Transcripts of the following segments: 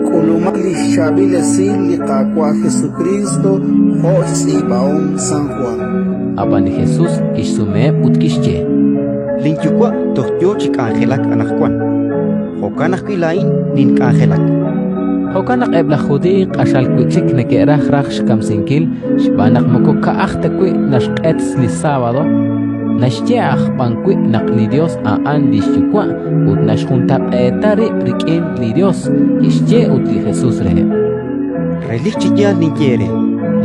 Kulumali Shabila Sili Kakwa Jesucristo, José Baón San Juan. Apan Jesús kisume utkishche. Linchukwa tohtyo chik angelak anakkuan. Hokanak kilain nin angelak. Hokanak ebla judi qashal kuchik nekerah rah shkamsinkil shbanak moko kaachtakwi nashqets li sábado. Nashjeach pankwi nak li Dios a andis chukwa ut nashjuntab etari rikin li Dios kishche ut li Jesús rehe. Relik chikyal ninkere.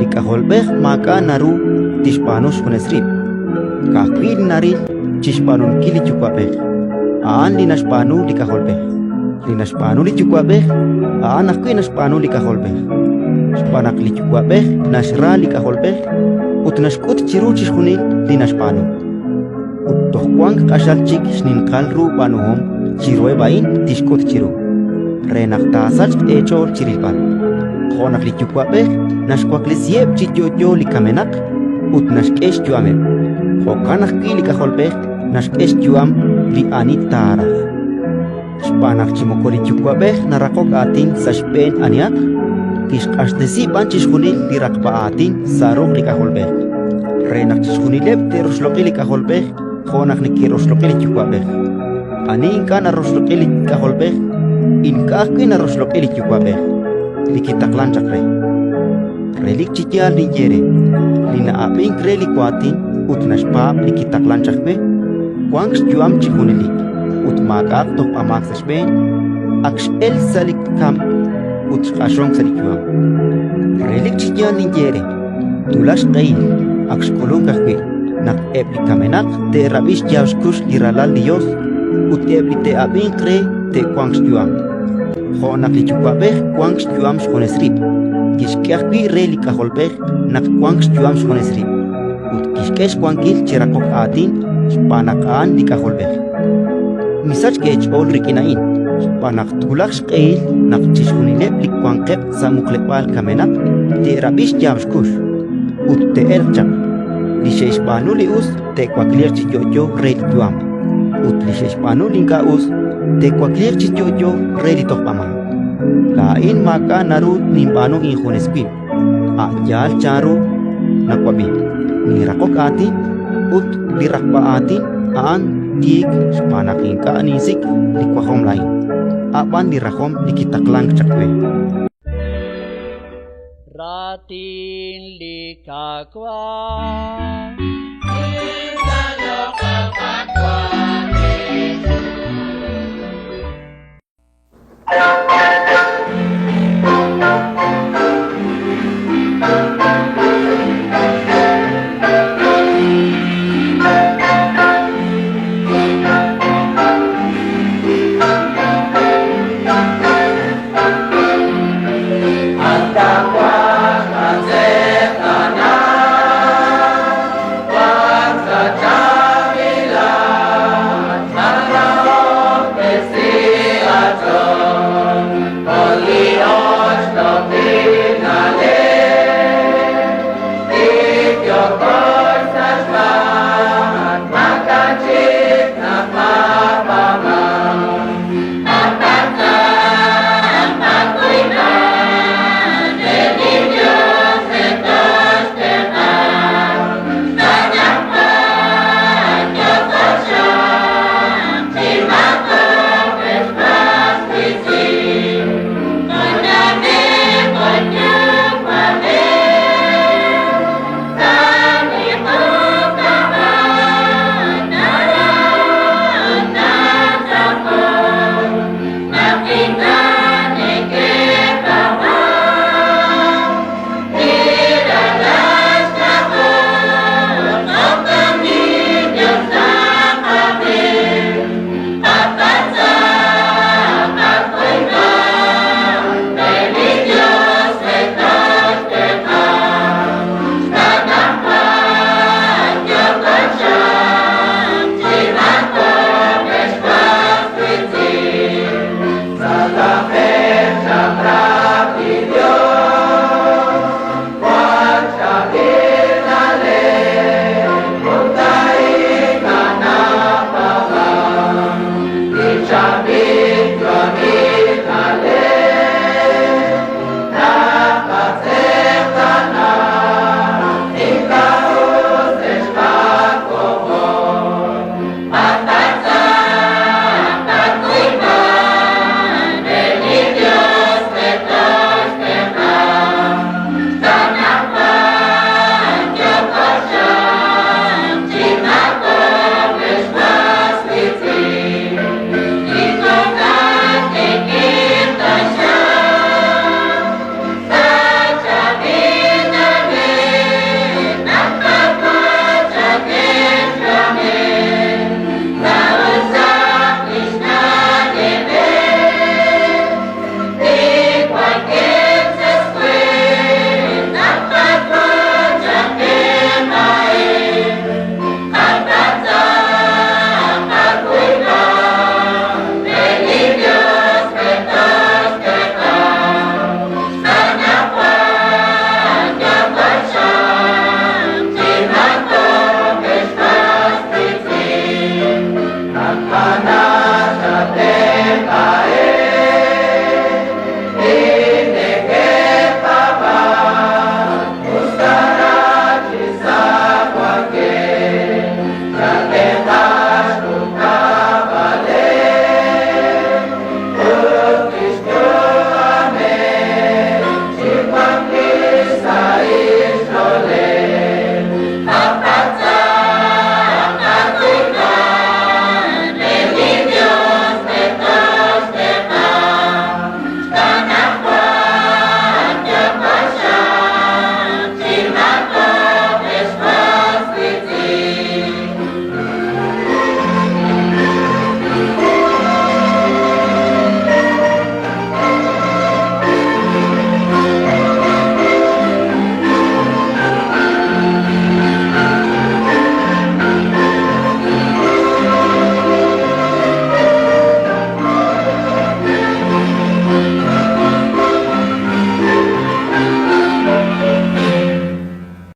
Likajolbeh maka naru tishpanos kunesrib. Kakwil naril chishpanun kili chukwabeh. Aan linashpanu likajolbeh. Linashpanu li chukwabeh. Aan akwi nashpanu likajolbeh. Shpanak li chukwabeh nashra likajolbeh. Ut nashkut chiru chishkunil linashpanu. Ut tohkwang kashal chik shninkalru banuhom chirue bain tishkut chiru. Renak tasach echol chirilpal. Honak li chukwabeh nashkwak li sieb chityoyo li kamenak. Ut nashkesh yuameb. Hokanak ki li kaholbeh nashkesh yuam li anit tarach. Shpanak chimokoli chukwabeh narakok atin sa shpen aniak. Kishkash desipan chishkunil li rakpa atin sarok li kaholbeh. Renak chishkunileb te rosloki li kaholbeh. Honak niki rosloki li chukwabeh. Ani inka na rosloki li kaholbeh. Inka ki na rosloki li chukwabeh. Likitaklan chakre. Relik chikyal ni yere. Lina aping reli kwatin ut nashpap likitaklan chakbe. Wangs juam chikunilik. Ut magak tok amak sashben. Aksh el salik kam ut khashong salik juam. Relik chikyal ni yere. Tulash qail. Aksh kulung kakbe. Nak ebli kamenak te rabish jawshkush liralal Dios. Ut ebli te aping re te wangs juam. Honak li chukwabeh kwangs juam shkonesrib. Kishkehbi reli kaholbeh nak kwangs juam shkonesrib. Ut kishkesh kwankil chirakok atin shpanakaan li kaholbeh. Misach kech ol rikinain. Shpanak tulak shkeil nak chishkunileb li kwankep samuklepal kamenak te rabish jamshkush. Ut te elchak. Li sheshpanu li us te kwaklir chiyoyo reli juam. Ut li sheshpanu linka us te kwaklir chiyoyo reli tokpama. Lain maka narut nimbano injunesquim. Ayal charu nakwabi. Nirakok atin ut dirakpa atin aan tiik spanakin ka anisik likwahom lain. Apan dirakom dikitaklang cakwe. Ratin likakwa. Thank you.